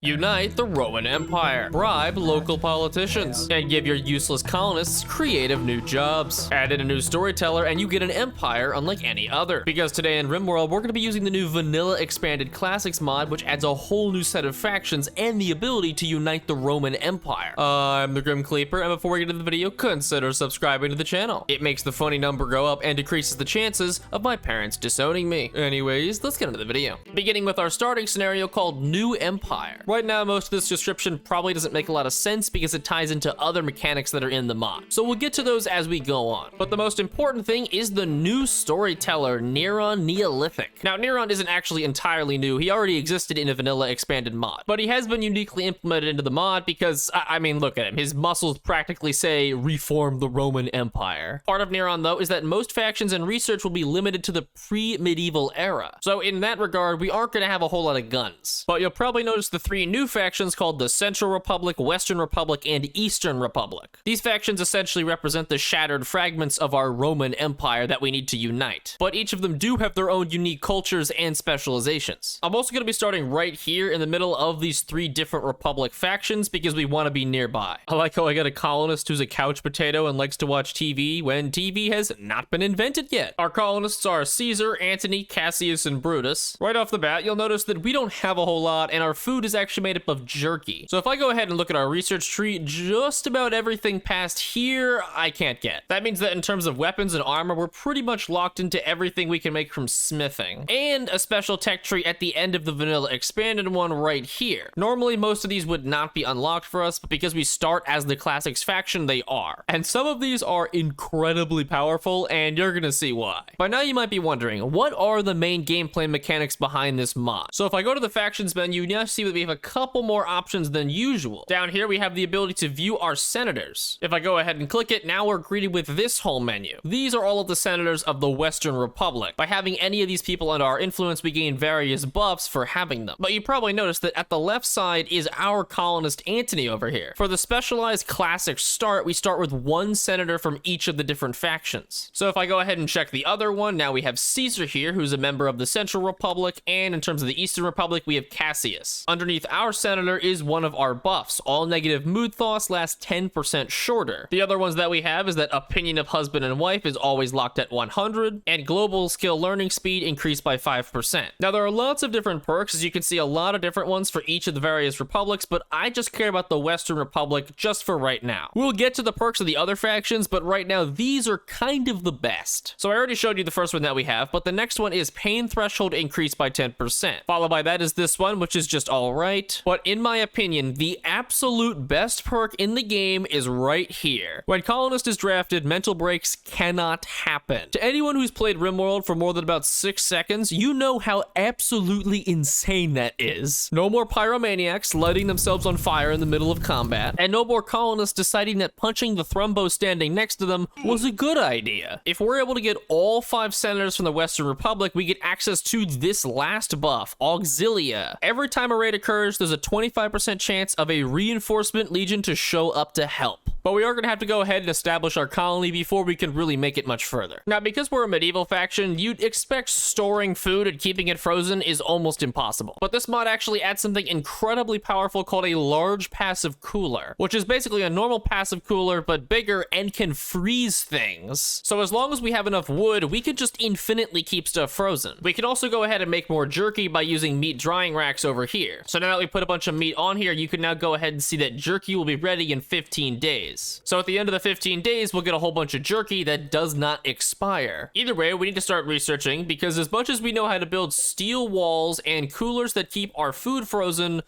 Unite the Roman Empire, bribe local politicians, and give your useless colonists creative new jobs. Add in a new storyteller and you get an empire unlike any other. Because today in Rimworld, we're going to be using the new vanilla expanded classics mod, which adds a whole new set of factions and the ability to unite the Roman Empire. I'm the anti-kleaper, and before we get into the video, consider subscribing to the channel. It makes the funny number go up and decreases the chances of my parents disowning me. Anyways, let's get into the video. Beginning with our starting scenario called New Empire. Right now, most of this description probably doesn't make a lot of sense because it ties into other mechanics that are in the mod. So we'll get to those as we go on. But the most important thing is the new storyteller, Neron Neolithic. Now, Neron isn't actually entirely new. He already existed in a vanilla expanded mod, but he has been uniquely implemented into the mod because, I mean, look at him. His muscles practically say, reform the Roman Empire. Part of Neron, though, is that most factions and research will be limited to the pre-medieval era. So in that regard, we aren't going to have a whole lot of guns. But you'll probably notice the three new factions called the Central Republic, Western Republic, and Eastern Republic. These factions essentially represent the shattered fragments of our Roman Empire that we need to unite. But each of them do have their own unique cultures and specializations. I'm also going to be starting right here in the middle of these three different Republic factions because we want to be nearby. I like how I got a colonist who's a couch potato and likes to watch TV when TV has not been invented yet. Our colonists are Caesar, Antony, Cassius, and Brutus. Right off the bat, you'll notice that we don't have a whole lot and our food is actually made up of jerky. So if I go ahead and look at our research tree, just about everything past here, I can't get. That means that in terms of weapons and armor, we're pretty much locked into everything we can make from smithing. And a special tech tree at the end of the vanilla expanded one right here. Normally, most of these would not be unlocked for us, but because we start as the classics faction, they are. And some of these are incredibly powerful, and you're gonna see why. By now, you might be wondering, what are the main gameplay mechanics behind this mod? So if I go to the factions menu, you now see that we have a couple more options than usual. Down here, we have the ability to view our senators. If I go ahead and click it, now we're greeted with this whole menu. These are all of the senators of the Western Republic. By having any of these people under our influence, we gain various buffs for having them. But you probably noticed that at the left side is our colonist Antony over here. For the specialized classic start, we start with one senator from each of the different factions. So if I go ahead and check the other one, now we have Caesar here, who's a member of the Central Republic, and in terms of the Eastern Republic, we have Cassius. Underneath our senator is one of our buffs. All negative mood thoughts last 10% shorter. The other ones that we have is that opinion of husband and wife is always locked at 100, and global skill learning speed increased by 5%. Now there are lots of different perks, as you can see a lot of different ones for each of the various republics, but I just care about the Western Republic just for right now. We'll get to the perks of the other factions, but right now these are kind of the best. So I already showed you the first one that we have, but the next one is pain threshold increased by 10%. Followed by that is this one, which is just alright. But in my opinion, the absolute best perk in the game is right here. When Colonist is drafted, mental breaks cannot happen. To anyone who's played Rimworld for more than about 6 seconds, you know how absolutely insane that is. No more pyromaniacs lighting themselves on fire in the middle of combat, and no more colonists deciding that punching the thrumbo standing next to them was a good idea. If we're able to get all 5 senators from the Western Republic, we get access to this last buff, Auxilia. Every time a raid occurs, there's a 25% chance of a reinforcement legion to show up to help. But we are going to have to go ahead and establish our colony before we can really make it much further. Now, because we're a medieval faction, you'd expect storing food and keeping it frozen is almost impossible. But this mod actually adds something incredibly powerful called a large passive cooler, which is basically a normal passive cooler, but bigger and can freeze things. So as long as we have enough wood, we could just infinitely keep stuff frozen. We can also go ahead and make more jerky by using meat drying racks over here. So now that we put a bunch of meat on here, you can now go ahead and see that jerky will be ready in 15 days. So at the end of the 15 days, we'll get a whole bunch of jerky that does not expire. Either way, we need to start researching because as much as we know how to build steel walls and coolers that keep our food frozen,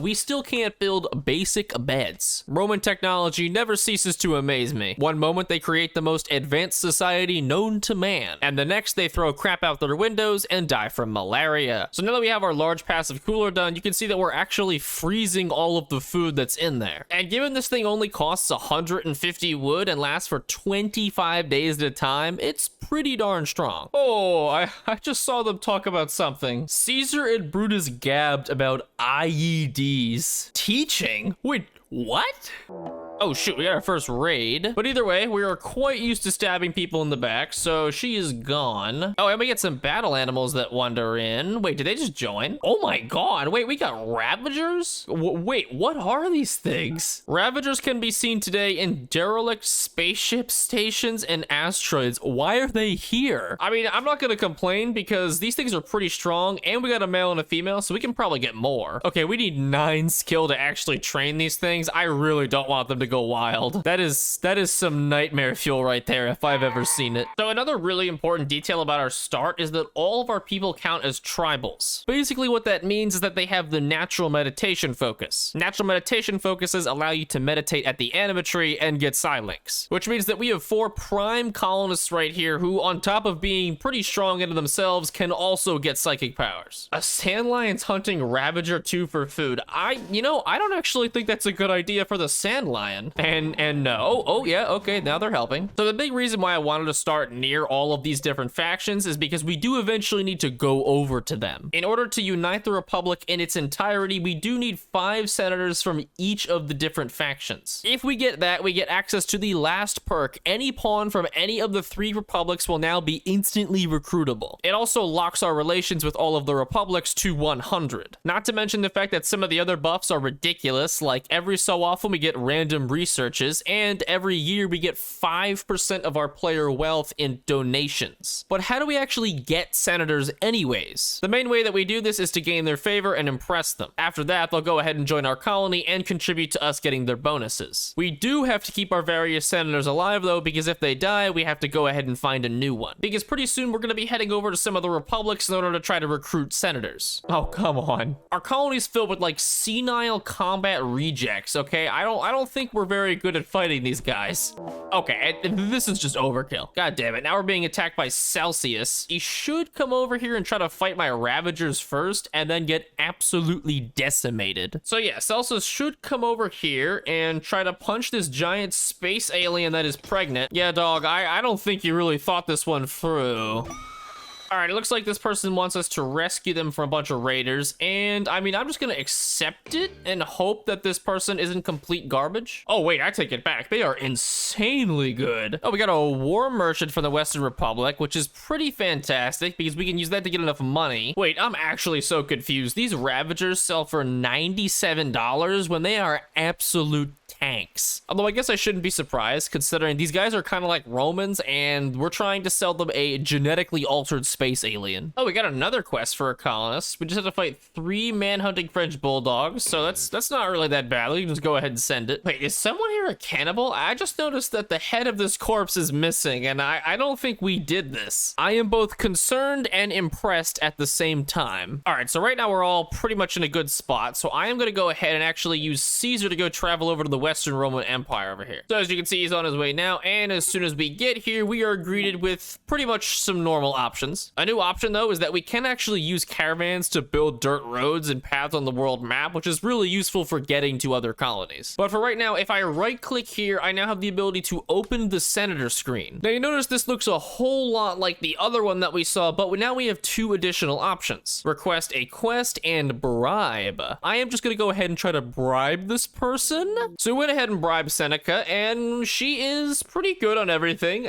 we still can't build basic beds. Roman technology never ceases to amaze me. One moment they create the most advanced society known to man, and the next they throw crap out their windows and die from malaria. So now that we have our large passive cooler done, you can see that we're actually freezing all of the food that's in there. And given this thing only costs 150 wood and lasts for 25 days at a time, it's pretty darn strong. Oh, I just saw them talk about something. Caesar and Brutus gabbed about IEDs. Teaching? Wait, what? Oh shoot, we got our first raid. But either way, we are quite used to stabbing people in the back, so she is gone. Oh, and we get some battle animals that wander in. Wait, did they just join? Oh my god, wait, we got Ravagers? Wait, what are these things? Ravagers can be seen today in derelict spaceship stations and asteroids. Why are they here? I mean, I'm not gonna complain because these things are pretty strong, and we got a male and a female, so we can probably get more. Okay, we need 9 skill to actually train these things. I really don't want them to go wild. That is some nightmare fuel right there if I've ever seen it. So another really important detail about our start is that all of our people count as tribals. Basically what that means is that they have the natural meditation focus. Natural meditation focuses allow you to meditate at the anima tree and get psilinks, which means that we have 4 prime colonists right here who, on top of being pretty strong into themselves, can also get psychic powers. A sand lion's hunting Ravager 2 for food. I don't actually think that's a good idea for the sand lion. And no, oh yeah, okay, now they're helping. So the big reason why I wanted to start near all of these different factions is because we do eventually need to go over to them. In order to unite the Republic in its entirety, we do need 5 senators from each of the different factions. If we get that, we get access to the last perk. Any pawn from any of the 3 republics will now be instantly recruitable. It also locks our relations with all of the republics to 100. Not to mention the fact that some of the other buffs are ridiculous, like every so often we get random researches, and every year we get 5% of our player wealth in donations. But how do we actually get senators anyways? The main way that we do this is to gain their favor and impress them. After that, they'll go ahead and join our colony and contribute to us getting their bonuses. We do have to keep our various senators alive though, because if they die, we have to go ahead and find a new one. Because pretty soon we're going to be heading over to some of the republics in order to try to recruit senators. Oh, come on. Our colony's filled with like senile combat rejects, okay? I don't think we're very good at fighting these guys. Okay, this is just overkill. God damn it, now we're being attacked by Celsius. He should come over here and try to fight my Ravagers first, and then get absolutely decimated. So yeah, Celsius should come over here and try to punch this giant space alien that is pregnant. Yeah, dog, I don't think you really thought this one through. All right, it looks like this person wants us to rescue them from a bunch of raiders, and I mean, I'm just gonna accept it and hope that this person isn't complete garbage. Oh wait, I take it back. They are insanely good. Oh, we got a war merchant from the Western Republic, which is pretty fantastic because we can use that to get enough money. Wait, I'm actually so confused. These Ravagers sell for $97 when they are absolute tanks. Although I guess I shouldn't be surprised considering these guys are kind of like Romans and we're trying to sell them a genetically altered space alien. Oh, we got another quest for a colonist. We just have to fight 3 man-hunting French bulldogs, so that's not really that bad. We can just go ahead and send it. Wait, is someone here a cannibal? I just noticed that the head of this corpse is missing, and I don't think we did this. I am both concerned and impressed at the same time. All right, so right now we're all pretty much in a good spot, so I am going to go ahead and actually use Caesar to go travel over to the Western Roman Empire over here. So as you can see, he's on his way now, and as soon as we get here, we are greeted with pretty much some normal options. A new option, though, is that we can actually use caravans to build dirt roads and paths on the world map, which is really useful for getting to other colonies. But for right now, if I right-click here, I now have the ability to open the senator screen. Now, you notice this looks a whole lot like the other one that we saw, but now we have 2 additional options. Request a quest and bribe. I am just going to go ahead and try to bribe this person. So we went ahead and bribed Seneca, and she is pretty good on everything.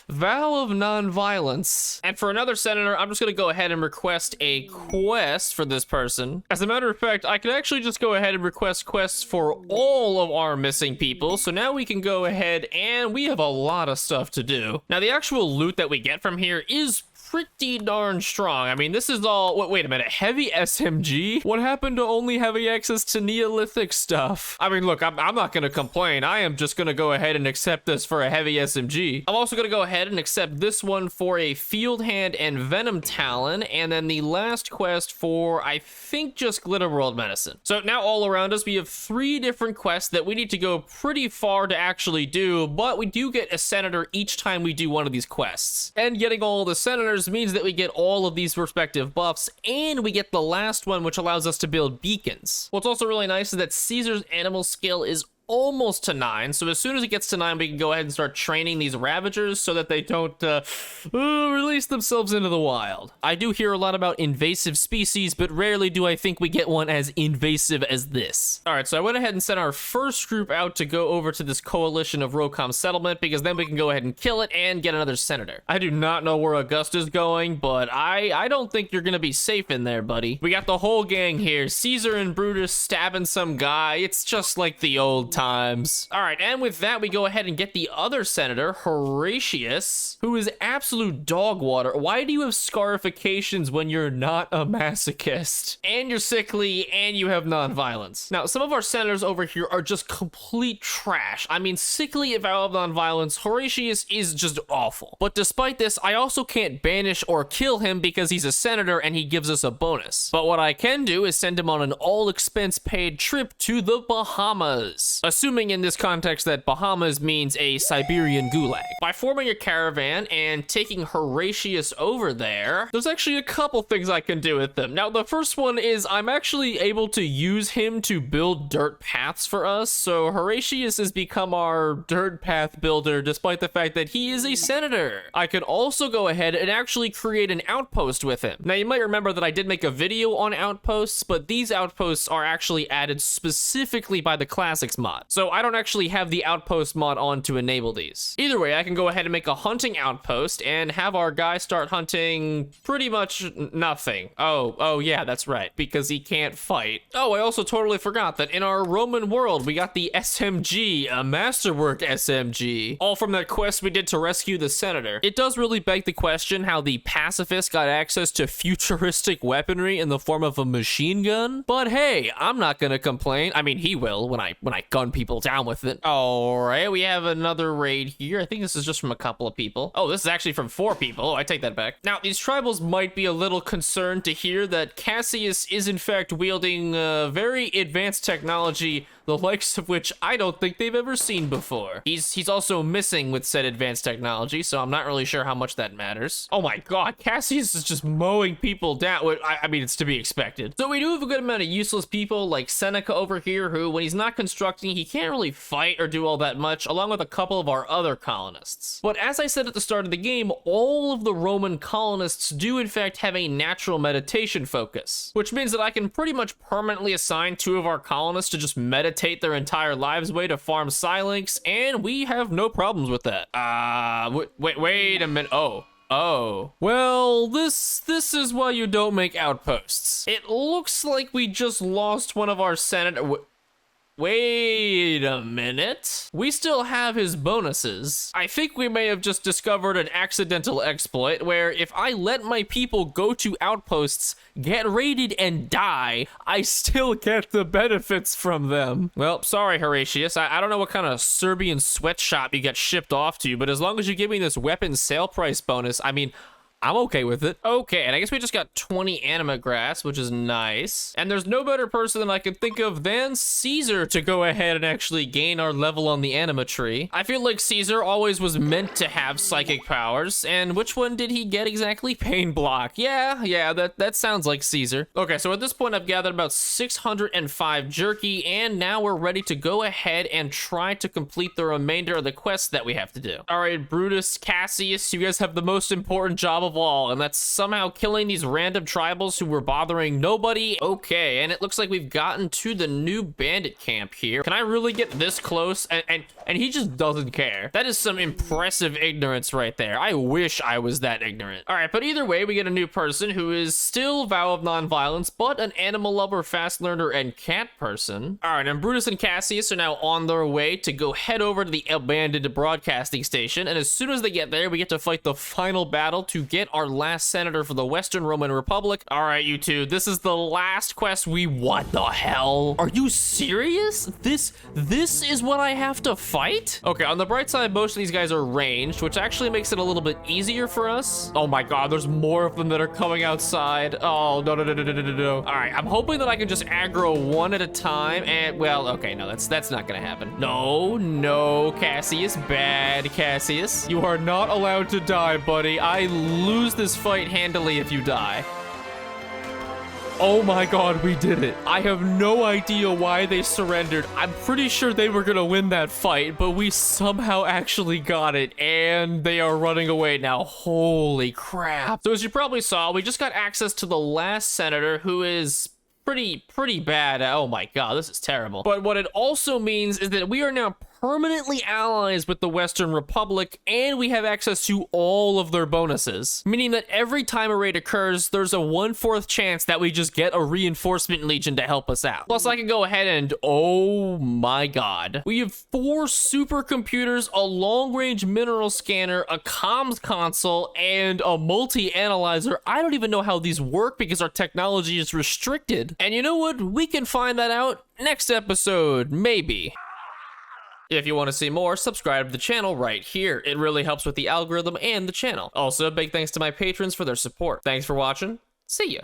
Vow of non-violence. And for another senator, I'm just gonna go ahead and request a quest for this person. As a matter of fact, I can actually just go ahead and request quests for all of our missing people. So now we can go ahead and we have a lot of stuff to do. Now the actual loot that we get from here is pretty darn strong. I mean, this is all, wait a minute, heavy SMG? What happened to only having access to Neolithic stuff? I mean, look, I'm not gonna complain. I am just gonna go ahead and accept this for a heavy SMG. I'm also gonna go ahead and accept this one for a field hand and venom talon, and then the last quest for, I think, just glitter world medicine. So now all around us, we have 3 different quests that we need to go pretty far to actually do, but we do get a senator each time we do one of these quests. And getting all the senators means that we get all of these respective buffs, and we get the last one, which allows us to build beacons. What's also really nice is that Caesar's animal skill is almost to 9. So as soon as it gets to 9, we can go ahead and start training these Ravagers so that they don't release themselves into the wild. I do hear a lot about invasive species, but rarely do I think we get one as invasive as this. All right, so I went ahead and sent our first group out to go over to this coalition of Rocom settlement, because then we can go ahead and kill it and get another senator. I do not know where Augusta's going, but I don't think you're gonna be safe in there, buddy. We got the whole gang here, Caesar and Brutus stabbing some guy. It's just like the old times. All right, and with that, we go ahead and get the other senator, Horatius, who is absolute dog water. Why do you have scarifications when you're not a masochist? And you're sickly, and you have non-violence. Now, some of our senators over here are just complete trash. I mean, sickly if I have non-violence, Horatius is just awful. But despite this, I also can't banish or kill him because he's a senator and he gives us a bonus. But what I can do is send him on an all-expense-paid trip to the Bahamas. Assuming in this context that Bahamas means a Siberian gulag. By forming a caravan and taking Horatius over there, there's actually a couple things I can do with them. Now, the first one is I'm actually able to use him to build dirt paths for us. So Horatius has become our dirt path builder, despite the fact that he is a senator. I could also go ahead and actually create an outpost with him. Now, you might remember that I did make a video on outposts, but these outposts are actually added specifically by the Classics mod. So I don't actually have the outpost mod on to enable these. Either way, I can go ahead and make a hunting outpost and have our guy start hunting pretty much nothing. Oh yeah, that's right, because he can't fight. Oh, I also totally forgot that in our Roman world, we got the SMG, a masterwork SMG, all from that quest we did to rescue the senator. It does really beg the question how the pacifists got access to futuristic weaponry in the form of a machine gun, but hey, I'm not gonna complain. I mean, he will when I gun people down with it. All right, we have another raid here. I think this is just from a couple of people. Oh, this is actually from 4 people. Oh, I take that back. Now, these tribals might be a little concerned to hear that Cassius is in fact wielding very advanced technology, the likes of which I don't think they've ever seen before. He's also missing with said advanced technology, so I'm not really sure how much that matters. Oh my god, Cassius is just mowing people down. I mean, it's to be expected. So we do have a good amount of useless people like Seneca over here, who, when he's not constructing, he can't really fight or do all that much, along with a couple of our other colonists. But as I said at the start of the game, all of the Roman colonists do in fact have a natural meditation focus, which means that I can pretty much permanently assign 2 of our colonists to just meditate their entire lives away to farm Silinx, and we have no problems with that. Wait a minute. Oh. Well, this is why you don't make outposts. It looks like we just lost one of our senators. Wait a minute. We still have his bonuses. I think we may have just discovered an accidental exploit where if I let my people go to outposts, get raided, and die, I still get the benefits from them. Well, sorry, Horatius. I don't know what kind of Serbian sweatshop you get shipped off to, but as long as you give me this weapon sale price bonus, I mean, I'm okay with it. Okay, and I guess we just got 20 anima grass, which is nice. And there's no better person than I could think of than Caesar to go ahead and actually gain our level on the anima tree. I feel like Caesar always was meant to have psychic powers, and which one did he get exactly? Pain block. Yeah, that sounds like Caesar. Okay, so at this point I've gathered about 605 jerky, and now we're ready to go ahead and try to complete the remainder of the quests that we have to do. All right, Brutus, Cassius, you guys have the most important job of all, and that's somehow killing these random tribals who were bothering nobody. Okay, and it looks like we've gotten to the new bandit camp here. Can I really get this close? And he just doesn't care. That is some impressive ignorance right there. I wish I was that ignorant. All right, but either way, we get a new person who is still vow of nonviolence, but an animal lover, fast learner, and cat person. All right, and Brutus and Cassius are now on their way to go head over to the abandoned broadcasting station, and as soon as they get there, we get to fight the final battle to get our last senator for the Western Roman Republic. All right, you two, this is the last quest. What the hell? Are you serious? This is what I have to fight? Okay, on the bright side, most of these guys are ranged, which actually makes it a little bit easier for us. Oh my god, there's more of them that are coming outside. Oh, no. All right, I'm hoping that I can just aggro one at a time, and, well, okay, no, that's not gonna happen. No, Cassius, bad Cassius. You are not allowed to die, buddy. I lose this fight handily if you die. Oh my god, we did it. I have no idea why they surrendered. I'm pretty sure they were gonna win that fight, but we somehow actually got it, and they are running away now. Holy crap. So as you probably saw, we just got access to the last senator, who is pretty bad. Oh my god, this is terrible. But what it also means is that we are now permanently allies with the Western Republic, and we have access to all of their bonuses, meaning that every time a raid occurs, there's a 1/4 chance that we just get a reinforcement legion to help us out. Plus, I can go ahead and, oh my god, we have 4 supercomputers, a long-range mineral scanner, a comms console, and a multi-analyzer. I don't even know how these work because our technology is restricted. And you know what? We can find that out next episode, maybe. If you want to see more, subscribe to the channel right here. It really helps with the algorithm and the channel. Also, big thanks to my patrons for their support. Thanks for watching. See ya.